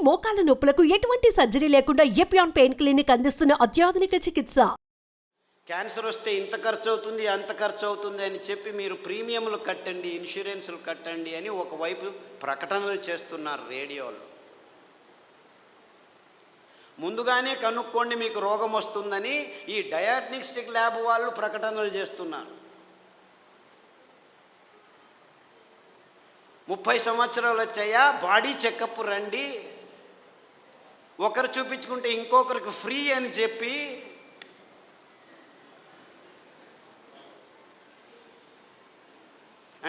మోకాల నొప్పులకు ఎటువంటి సర్జరీ లేకుండా ఎపియాన్ పెయిన్ క్లినిక్ అందిస్తున్న అత్యాధునిక చికిత్స. క్యాన్సర్ వస్తే ఇంత ఖర్చు అవుతుంది, అంత ఖర్చు అవుతుంది అని చెప్పి మీరు ప్రీమియంలు కట్టండి, ఇన్సూరెన్సులు కట్టండి అని ఒకవైపు ప్రకటనలు చేస్తున్నారు రేడియోలో. ముందుగానే కనుక్కోండి మీకు రోగం వస్తుందని ఈ డయాగ్నోస్టిక్ ల్యాబ్ వాళ్ళు ప్రకటనలు చేస్తున్నారు. 30 సంవత్సరాలు వచ్చాయా, బాడీ చెకప్ రండి, ఒకరు చూపించుకుంటే ఇంకొకరికి ఫ్రీ అని చెప్పి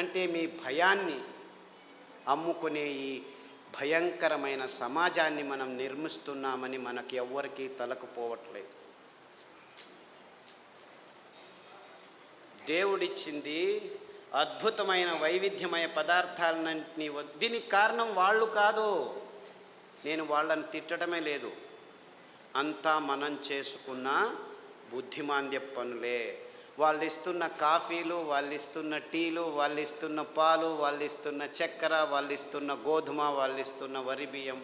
అంటే మీ భయాన్ని అమ్ముకునే ఈ భయంకరమైన సమాజాన్ని మనం నిర్మిస్తున్నామని మనకి ఎవ్వరికీ తలకపోవట్లేదు. దేవుడిచ్చింది అద్భుతమైన వైవిధ్యమయ పదార్థాలన్నింటినీ. దీనికి కారణం వాళ్ళు కాదు, నేను వాళ్ళని తిట్టడమే లేదు, అంతా మనం చేసుకున్న బుద్ధిమాంద్య పనులే. వాళ్ళు ఇస్తున్న కాఫీలు, వాళ్ళు ఇస్తున్న టీలు, వాళ్ళు ఇస్తున్న పాలు, వాళ్ళు ఇస్తున్న చక్కెర, వాళ్ళు ఇస్తున్న గోధుమ, వాళ్ళు ఇస్తున్న వరి బియ్యం,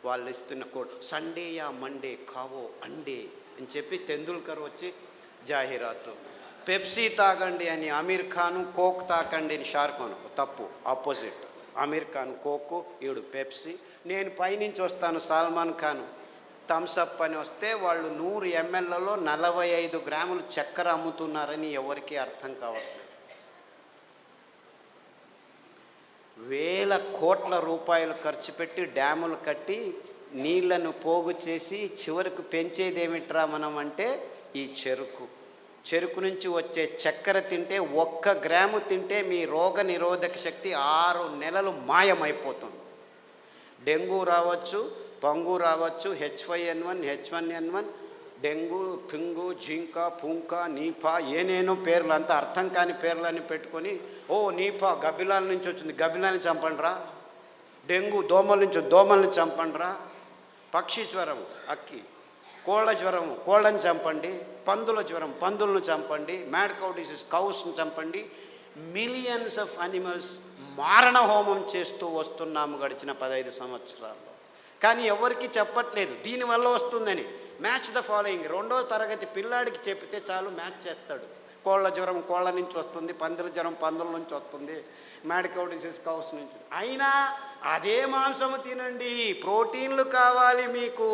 వాళ్ళు ఇస్తున్న సండే యా మండే కావో అండే అని చెప్పి తెందుల్కర్ వచ్చి జాహీరాతు. పెప్సీ తాగండి అని అమీర్ ఖాను, కోక్ తాకండి అని షారుఖ్ ఖాన్. తప్పు, ఆపోజిట్. అమీర్ ఖాన్ కోకు, ఈవిడు పెప్సీ. నేను పైనుంచి వస్తాను సల్మాన్ ఖాన్ థమ్సప్ అని వస్తే వాళ్ళు 100 mlలో 45 గ్రాములు చక్కెర అమ్ముతున్నారని ఎవరికి అర్థం కావట్లేదు. వేల కోట్ల రూపాయలు ఖర్చు పెట్టి డ్యాములు కట్టి నీళ్లను పోగు చేసి చివరికి పెంచేదేమిట్రా మనం అంటే ఈ చెరుకు నుంచి వచ్చే చక్కెర తింటే 1 గ్రాము తింటే మీ రోగ నిరోధక శక్తి 6 నెలలు మాయమైపోతుంది. డెంగ్యూ రావచ్చు, పంగు రావచ్చు, H5N1, H1N1, డెంగ్యూ, పింగు, జింక, పుంక, నీపా, ఏనేనో పేర్లు, అంతా అర్థం కాని పేర్లని పెట్టుకొని నీపా గబ్బిలాల నుంచి వచ్చింది, గబ్బిలాన్ని చంపండిరా. డెంగ్యూ దోమల నుంచి, దోమల్ని చంపండిరా. పక్షి జ్వరం, అక్కి. కోళ్ళ జ్వరం, కోళ్ళని చంపండి. పందుల జ్వరం, పందులను చంపండి. మ్యాడ్ కౌ డిసీజ్, కౌస్ని చంపండి. మిలియన్స్ ఆఫ్ అనిమల్స్ మారణ హోమం చేస్తూ వస్తున్నాము గడిచిన 15 సంవత్సరాల్లో. కానీ ఎవరికి చెప్పట్లేదు దీనివల్ల వస్తుందని. Match the following. 2వ తరగతి పిల్లాడికి చెప్తే చాలు, మ్యాచ్ చేస్తాడు. కోళ్ళ జ్వరం కోళ్ళ నుంచి వస్తుంది, పందుల జ్వరం పందుల నుంచి వస్తుంది, మ్యాడ్ కౌ డిసీజ్ కౌస్ నుంచి. అయినా అదే మాంసము తినండి, ప్రోటీన్లు కావాలి మీకు.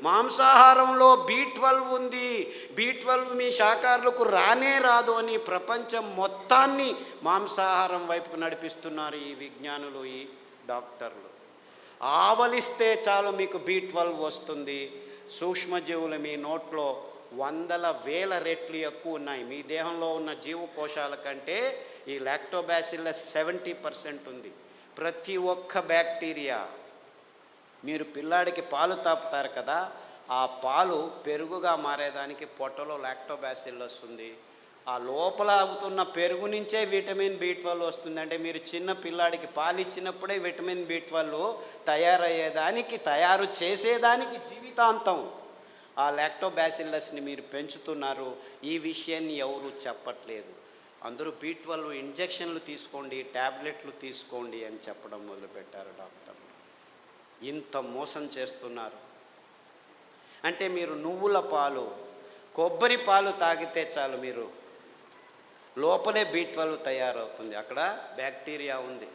మాంసాహారంలో B12 ఉంది, B12 మీ శాకాహారులకు రానే రాదు అని ప్రపంచం మొత్తాన్ని మాంసాహారం వైపుకు నడిపిస్తున్నారు ఈ విజ్ఞానులు, ఈ డాక్టర్లు. ఆవలిస్తే చాలు మీకు B12 వస్తుంది. సూక్ష్మజీవులు మీ నోట్లో 100,000 రెట్లు ఎక్కువ ఉన్నాయి. మీ దేహంలో ఉన్న జీవకోశాల కంటే ఈ లాక్టోబాసిల్లస్ 70% ఉంది. ప్రతి ఒక్క బ్యాక్టీరియా, మీరు పిల్లాడికి పాలు తాపుతారు కదా, ఆ పాలు పెరుగుగా మారేదానికి పొట్టలో లాక్టోబాసిల్లస్ ఉంది. ఆ లోపల అవుతున్న పెరుగు నుంచే విటమిన్ B12 వస్తుంది. అంటే మీరు చిన్న పిల్లాడికి పాలు ఇచ్చినప్పుడే విటమిన్ B12 తయారయ్యేదానికి, తయారు చేసేదానికి జీవితాంతం ఆ లాక్టోబాసిల్లస్ని మీరు పెంచుతున్నారు. ఈ విషయాన్ని ఎవరు చెప్పట్లేదు. అందరూ B12 ఇంజెక్షన్లు తీసుకోండి, ట్యాబ్లెట్లు తీసుకోండి అని చెప్పడం మొదలుపెట్టారు డాక్టర్లు. ఇంత మోసం చేస్తున్నారు. అంటే మీరు నువ్వుల పాలు, కొబ్బరి పాలు తాగితే చాలు, మీరు లోపలే B12 తయారవుతుంది, అక్కడ బ్యాక్టీరియా ఉంది.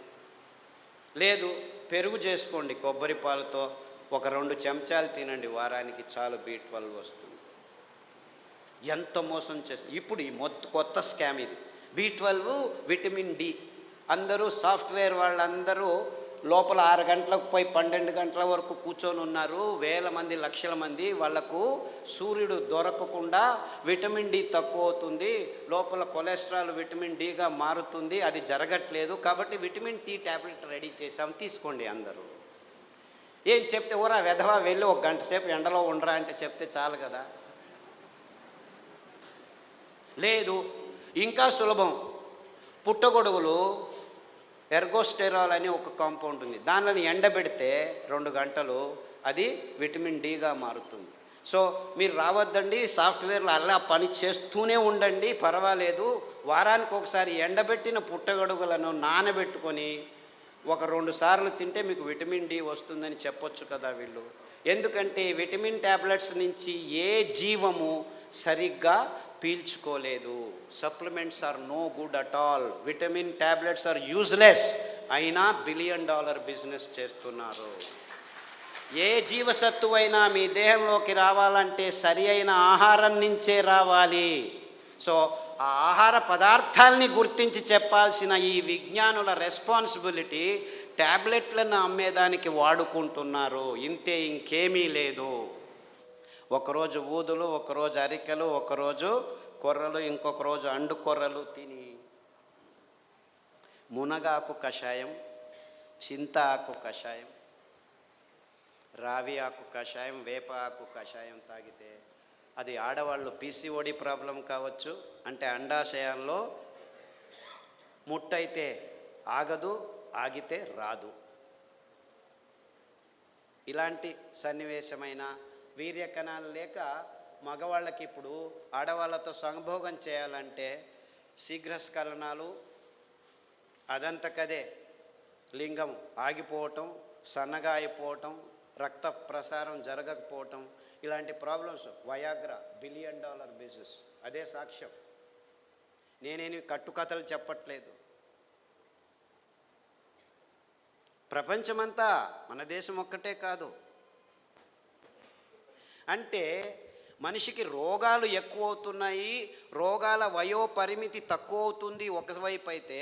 లేదు, పెరుగు చేసుకోండి కొబ్బరి పాలతో, ఒక 2 చెంచాలు తినండి వారానికి, చాలు B12 వస్తుంది. ఎంత మోసం చేస్తుంది. ఇప్పుడు ఈ కొత్త స్కామ్ ఇది. B12, vitamin D. అందరూ సాఫ్ట్వేర్ వాళ్ళందరూ లోపల 6 గంటలకు పోయి 12 గంటల వరకు కూర్చొని ఉన్నారు. వేల మంది, లక్షల మంది. వాళ్లకు సూర్యుడు దొరకకుండా విటమిన్ D తక్కువ అవుతుంది, లోపల కొలెస్ట్రాల్ విటమిన్ Dగా మారుతుంది. అది జరగట్లేదు కాబట్టి విటమిన్ T ట్యాబ్లెట్ రెడీ చేసాం, తీసుకోండి అందరూ. ఏం చెప్తే ఓరా వెధవా వెళ్ళి 1 గంట సేపు ఎండలో ఉండరా అంటే చెప్తే చాలు కదా. లేదు, ఇంకా సులభం. పుట్టగొడుగులు ఎర్గోస్టెరాల్ అని ఒక కాంపౌండ్ ఉంది, దానిని ఎండబెడితే 2 గంటలు అది విటమిన్ Dగా మారుతుంది. సో మీరు రావద్దండి, సాఫ్ట్వేర్లో అలా పని చేస్తూనే ఉండండి, పర్వాలేదు. వారానికి ఒకసారి ఎండబెట్టిన పుట్టగొడుగులను నానబెట్టుకొని ఒక 2 సార్లు తింటే మీకు విటమిన్ డి వస్తుందని చెప్పొచ్చు కదా వీళ్ళు. ఎందుకంటే విటమిన్ ట్యాబ్లెట్స్ నుంచి ఏ జీవము సరిగ్గా పీల్చుకోలేదు. Supplements are no good at all. Vitamin tablets are useless. అయినా $1 బిలియన్ బిజినెస్ చేస్తున్నారు. ఏ జీవసత్తువైనా మీ దేహంలోకి రావాలంటే సరి అయిన ఆహారం నుంచే రావాలి. సో ఆ ఆహార పదార్థాలని గుర్తించి చెప్పాల్సిన ఈ విజ్ఞానుల రెస్పాన్సిబిలిటీ ట్యాబ్లెట్లను అమ్మేదానికి వాడుకుంటున్నారు. ఇంతే, ఇంకేమీ లేదు. ఒకరోజు ఊదులు, ఒకరోజు అరికెలు, ఒకరోజు కొర్రలు, ఇంకొక రోజు అండు కొర్రలు తిని మునగాకు కషాయం, చింత ఆకు కషాయం, రావి ఆకు కషాయం, వేప ఆకు కషాయం తాగితే అది ఆడవాళ్ళు పీసీఓడి ప్రాబ్లం కావచ్చు, అంటే అండాశయాల్లో ముట్టయితే ఆగదు, ఆగితే రాదు. ఇలాంటి సన్నివేశమైన వీర్యకణాలు లేక మగవాళ్ళకి ఇప్పుడు ఆడవాళ్ళతో సంభోగం చేయాలంటే శీఘ్రస్ఖలనాలు, అదంతకదే లింగం ఆగిపోవటం, సన్నగా అయిపోవటం, రక్త ప్రసారం జరగకపోవటం, ఇలాంటి ప్రాబ్లమ్స్. Viagra $1 billion business. అదే సాక్ష్యం. నేనేమి కట్టుకథలు చెప్పట్లేదు. ప్రపంచమంతా, మన దేశం ఒక్కటే కాదు. అంటే మనిషికి రోగాలు ఎక్కువ అవుతున్నాయి, రోగాల వయోపరిమితి తక్కువ అవుతుంది ఒకవైపు అయితే,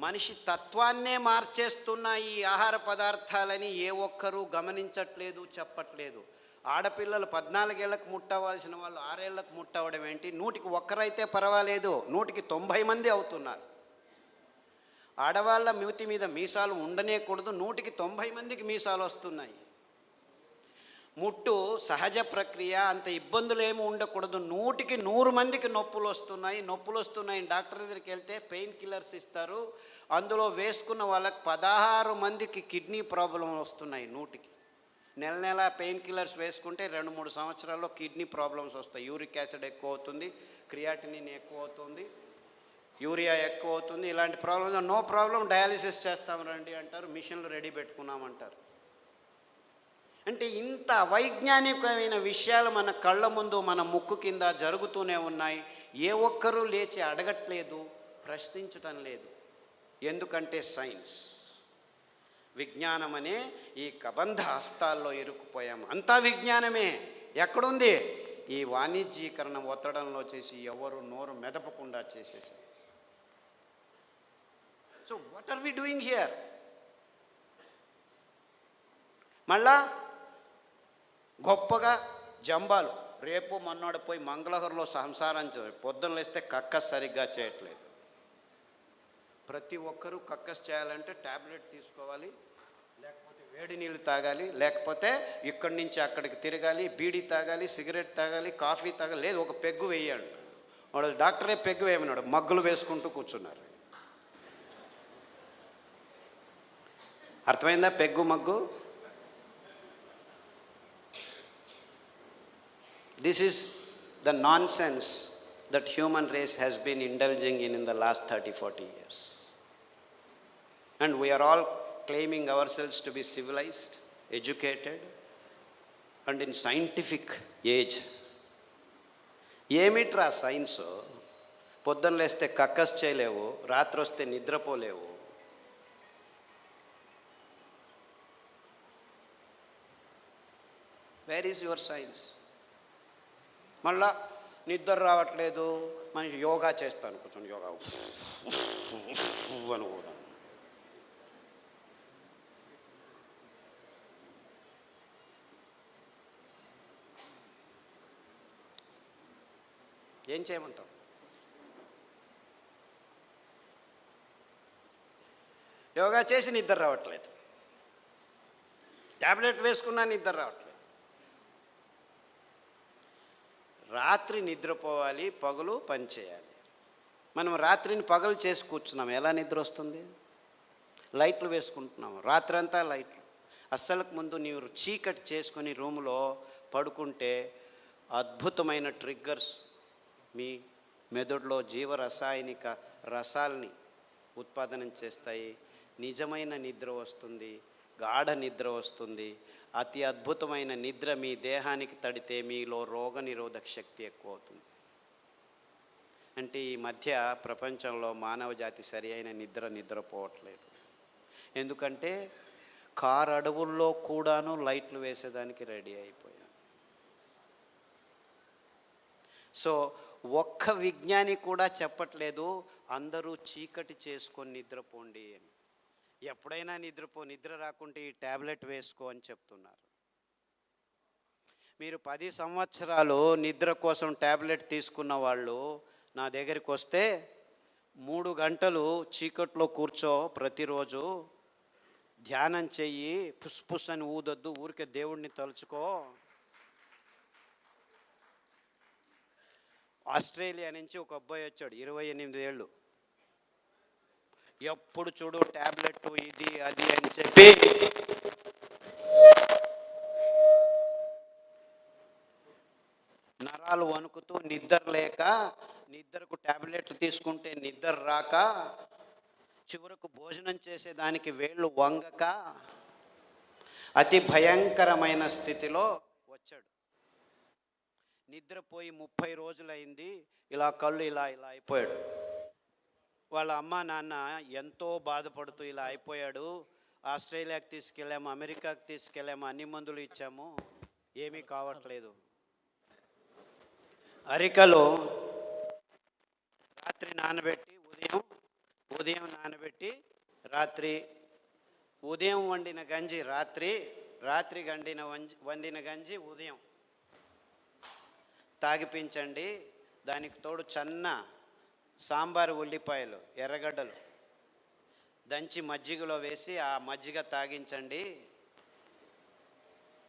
మనిషి తత్వాన్నే మార్చేస్తున్నాయి ఈ ఆహార పదార్థాలని ఏ ఒక్కరూ గమనించట్లేదు, చెప్పట్లేదు. ఆడపిల్లలు 14 ఏళ్లకు ముట్టవలసిన వాళ్ళు 6 ఏళ్లకు ముట్టవడం ఏంటి? 100కి 1 అయితే పర్వాలేదు, 100కి 90 మంది అవుతున్నారు. ఆడవాళ్ళ మూతి మీద మీసాలు ఉండనేకూడదు, 100కి 90 మందికి మీసాలు వస్తున్నాయి. ముట్టు సహజ ప్రక్రియ, అంత ఇబ్బందులు ఏమి ఉండకూడదు, 100కి 100 మందికి నొప్పులు వస్తున్నాయి. డాక్టర్ దగ్గరికి వెళ్తే పెయిన్ కిల్లర్స్ ఇస్తారు, అందులో వేసుకున్న వాళ్ళకి 16 మందికి కిడ్నీ ప్రాబ్లం వస్తున్నాయి. 100కి నెల పెయిన్ కిల్లర్స్ వేసుకుంటే 2-3 సంవత్సరాల్లో కిడ్నీ ప్రాబ్లమ్స్ వస్తాయి. యూరిక్ యాసిడ్ ఎక్కువ అవుతుంది, క్రియాటినిన్ ఎక్కువ అవుతుంది, యూరియా ఎక్కువ అవుతుంది. ఇలాంటి ప్రాబ్లమ్స్ నో ప్రాబ్లం, డయాలిసిస్ చేస్తాం రండి అంటారు, మిషన్లు రెడీ పెట్టుకున్నామంటారు. అంటే ఇంత వైజ్ఞానికమైన విషయాలు మన కళ్ళ ముందు, మన ముక్కు కింద జరుగుతూనే ఉన్నాయి. ఏ ఒక్కరూ లేచి అడగట్లేదు, ప్రశ్నించటం లేదు. ఎందుకంటే సైన్స్, విజ్ఞానం అనే ఈ కబంధ హస్తాల్లో ఇరుక్కుపోయాం. అంతా విజ్ఞానమే. ఎక్కడుంది? ఈ వాణిజ్యీకరణ ఒత్తడంలో చేసి ఎవరు నోరు మెదపకుండా చేసేసారు. So what are we doing here? మళ్ళా గొప్పగా జంబాలు, రేపు మొన్నాడు పోయి మంగళగిరిలో సంసారం పొద్దున్న లేస్తే కక్కస్ సరిగ్గా చేయట్లేదు. ప్రతి ఒక్కరూ కక్కస్ చేయాలంటే ట్యాబ్లెట్ తీసుకోవాలి, లేకపోతే వేడి నీళ్ళు తాగాలి, లేకపోతే ఇక్కడి నుంచి అక్కడికి తిరగాలి, బీడీ తాగాలి, సిగరెట్ తాగాలి, కాఫీ తాగాలి, లేదు ఒక పెగ్గు వేయాలి. వాడు డాక్టరే పెగ్గు వేయమన్నాడు, మగ్గులు వేసుకుంటూ కూర్చున్నారు. అర్థమైందా peg mug? This is the nonsense that human race has been indulging in the last 30-40 years. And we are all claiming ourselves to be civilized, educated, and in scientific age. ఏమిట్రా science? పొద్దున్న లేస్తే కక్కస్ చేయలేవు, రాత్రి వస్తే నిద్రపోలేవు. Where is your science? మళ్ళా నిద్ర రావట్లేదు, మనిషి యోగా చేస్తాను, కూర్చొని యోగా అని కూడా. ఏం చేయమంటావు? యోగా చేసి నిద్ర రావట్లేదు, ట్యాబ్లెట్ వేసుకున్నా నిద్ర రావట్లేదు. రాత్రి నిద్రపోవాలి, పగలు పని చేయాలి. మనం రాత్రిని పగలు చేసి కూర్చున్నాం, ఎలా నిద్ర వస్తుంది? లైట్లు వేసుకుంటున్నాము, రాత్రి అంతా లైట్లు. అస్సలకు ముందు నీవు చీకటి చేసుకొని రూములో పడుకుంటే అద్భుతమైన ట్రిగ్గర్స్ మీ మెదడులో జీవరసాయనిక రసాల్ని ఉత్పాదనం చేస్తాయి. నిజమైన నిద్ర వస్తుంది, గాఢ నిద్ర వస్తుంది. అతి అద్భుతమైన నిద్ర మీ దేహానికి తడితే మీలో రోగనిరోధక శక్తి ఎక్కువ అవుతుంది. అంటే ఈ మధ్య ప్రపంచంలో మానవ జాతి సరి అయిన నిద్రపోవట్లేదు. ఎందుకంటే కారు అడవుల్లో కూడాను లైట్లు వేసేదానికి రెడీ అయిపోయాం. సో ఒక్క విజ్ఞాని కూడా చెప్పట్లేదు అందరూ చీకటి చేసుకొని నిద్రపోండి అని. ఎప్పుడైనా నిద్ర రాకుంటే ఈ ట్యాబ్లెట్ వేసుకో అని చెప్తున్నారు. మీరు 10 సంవత్సరాలు నిద్ర కోసం ట్యాబ్లెట్ తీసుకున్న వాళ్ళు నా దగ్గరికి వస్తే 3 గంటలు చీకట్లో కూర్చో, ప్రతిరోజు ధ్యానం చెయ్యి, పుస్ అని ఊదొద్దు, ఊరికే దేవుడిని తలుచుకో. ఆస్ట్రేలియా నుంచి ఒక అబ్బాయి వచ్చాడు, 28 ఏళ్ళు. ఎప్పుడు చూడు ట్యాబ్లెట్ ఇది అది అని చెప్పి నరాలు వణుకుతూ నిద్ర లేక, నిద్రకు ట్యాబ్లెట్లు తీసుకుంటే నిద్ర రాక, చివరకు భోజనం చేసేదానికి వేళ్ళు వంగక అతి భయంకరమైన స్థితిలో వచ్చాడు. నిద్రపోయి 30 రోజులైంది. ఇలా కళ్ళు ఇలా అయిపోయాడు. వాళ్ళ అమ్మ నాన్న ఎంతో బాధపడుతూ ఇలా అయిపోయాడు, ఆస్ట్రేలియాకి తీసుకెళ్ళాము, అమెరికాకి తీసుకెళ్ళాము, అన్ని మందులు ఇచ్చాము, ఏమీ కావట్లేదు. అరికలో రాత్రి నానబెట్టి ఉదయం నానబెట్టి రాత్రి, ఉదయం వండిన గంజి రాత్రి వండిన గంజి ఉదయం తాగిపించండి. దానికి తోడు చన్న సాంబారు ఉల్లిపాయలు, ఎర్రగడ్డలు దంచి మజ్జిగలో వేసి ఆ మజ్జిగ తాగించండి.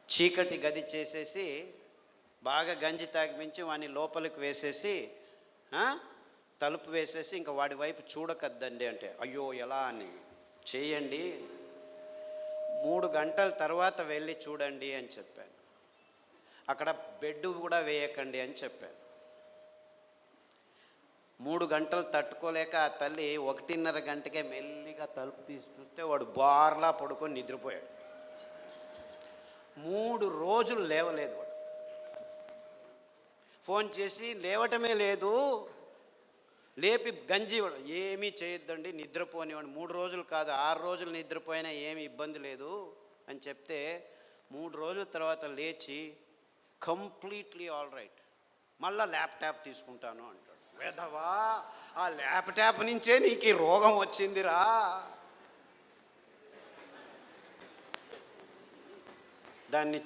చీకటి గది చేసేసి బాగా గంజి తాగిపించి వాడిని లోపలికి వేసేసి తలుపు వేసేసి ఇంకా వాడి వైపు చూడకద్దండి అంటే, అయ్యో ఎలా అని చేయండి, 3 గంటల తర్వాత వెళ్ళి చూడండి అని చెప్పాను. అక్కడ బెడ్ కూడా వేయకండి అని చెప్పాను. 3 గంటలు తట్టుకోలేక ఆ తల్లి 1:30 గంటకే మెల్లిగా తలుపు తీసి చూస్తే వాడు బార్లా పడుకొని నిద్రపోయాడు. 3 రోజులు లేవలేదు వాడు. ఫోన్ చేసి లేవటమే లేదు, లేపి గంజి వాడు, ఏమీ చేయొద్దండి నిద్రపోనివాడు, 3 రోజులు కాదు 6 రోజులు నిద్రపోయినా ఏమీ ఇబ్బంది లేదు అని చెప్తే 3 రోజుల తర్వాత లేచి కంప్లీట్లీ ఆల్ రైట్, మళ్ళా ల్యాప్టాప్ తీసుకుంటాను అంటాడు. వేదవా, ఆ ల్యాప్టాప్ నుంచే నీకు ఈ రోగం వచ్చిందిరా. దాన్ని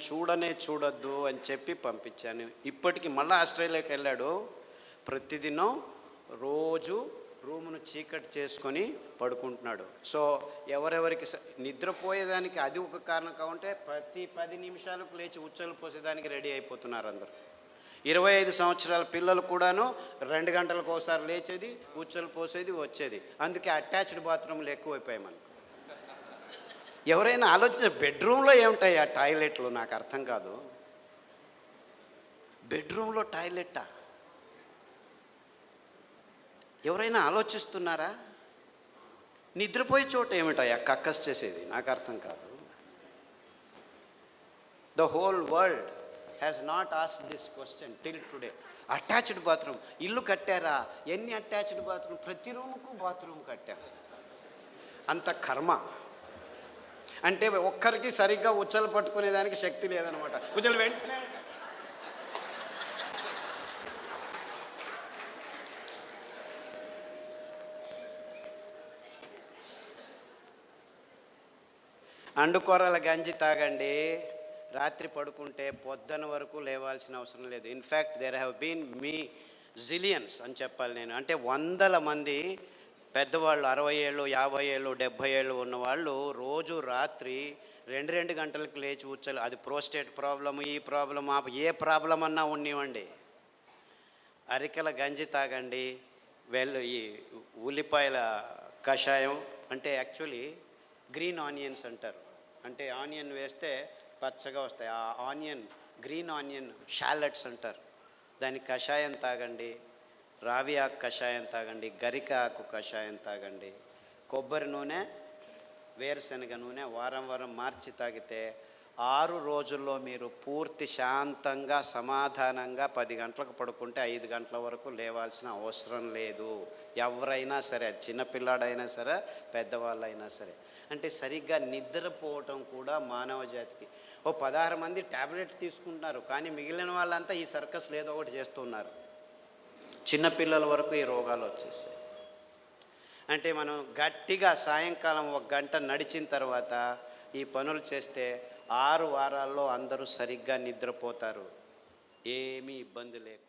చూడొద్దు అని చెప్పి పంపించాను. ఇప్పటికి మళ్ళీ ఆస్ట్రేలియాకి వెళ్ళాడు. ప్రతిదినం రోజు రూమును చీకటి చేసుకొని పడుకుంటున్నాడు. సో ఎవరెవరికి నిద్రపోయేదానికి అది ఒక కారణం కావంటే ప్రతి 10 నిమిషాలకు లేచి ఉచ్చలు పోసేదానికి రెడీ అయిపోతున్నారు అందరు. 25 సంవత్సరాల పిల్లలు కూడాను 2 గంటలకు ఒకసారి లేచేది, ఉచ్చలు పోసేది, వచ్చేది. అందుకే అటాచ్డ్ బాత్రూమ్లు ఎక్కువైపోయాయి మనకు. ఎవరైనా ఆలోచించే బెడ్రూమ్లో ఏముంటాయి ఆ టాయిలెట్లు? నాకు అర్థం కాదు. బెడ్రూమ్లో టాయిలెట్టా? ఎవరైనా ఆలోచిస్తున్నారా? నిద్రపోయే చోట ఏమిటాయా కక్కస్ చేసేది? నాకు అర్థం కాదు. The whole world has not asked this question till today. Attached bathroom ఇల్లు కట్టారా? ఎన్ని అటాచ్డ్ బాత్రూమ్? ప్రతి రూముకు బాత్రూమ్ కట్టారు. అంత కర్మ. అంటే ఒక్కరికి సరిగ్గా ఉచ్చలు పట్టుకునేదానికి శక్తి లేదనమాట. ఉచ్చలు వెంటనే అండుకొరల గంజి తాగండి. రాత్రి పడుకుంటే పొద్దున వరకు లేవాల్సిన అవసరం లేదు. In fact there have been zillions అని చెప్పాలి నేను. అంటే 100 మంది పెద్దవాళ్ళు 60 ఏళ్ళు 50 ఏళ్ళు 70 ఏళ్ళు ఉన్నవాళ్ళు రోజు రాత్రి 2 గంటలకు లేచి ఉచ్చలు, అది ప్రోస్టేట్ ప్రాబ్లము, ఈ ప్రాబ్లమ్, ఏ ప్రాబ్లం అన్నా ఉన్నివ్వండి, అరికెల గంజి తాగండి. ఈ ఉల్లిపాయల కషాయం, అంటే యాక్చువల్లీ గ్రీన్ ఆనియన్స్ అంటారు. అంటే ఆనియన్ వేస్తే పచ్చగా వస్తాయి. ఆ ఆనియన్, గ్రీన్ ఆనియన్ షాలెట్స్ అంటారు. దాని కషాయం తాగండి. రావి ఆకు కషాయం తాగండి. గరిక ఆకు కషాయం తాగండి. కొబ్బరి నూనె వేరుశనగ నూనె వారం వారం మార్చి తాగితే 6 రోజుల్లో మీరు పూర్తి శాంతంగా సమాధానంగా 10 గంటలకు పడుకుంటే 5 గంటల వరకు లేవాల్సిన అవసరం లేదు. ఎవరైనా సరే, అది చిన్నపిల్లాడైనా సరే పెద్దవాళ్ళైనా సరే. అంటే సరిగ్గా నిద్రపోవటం కూడా మానవ జాతికి. 16 మంది ట్యాబ్లెట్ తీసుకుంటున్నారు, కానీ మిగిలిన వాళ్ళంతా ఈ సర్కస్లు ఏదో ఒకటి చేస్తున్నారు. చిన్నపిల్లల వరకు ఈ రోగాలు వచ్చేసాయి. అంటే మనం గట్టిగా సాయంకాలం 1 గంట నడిచిన తర్వాత ఈ పనులు చేస్తే 6 వారాల్లో అందరూ సరిగ్గా నిద్రపోతారు, ఏమీ ఇబ్బంది లేకుండా.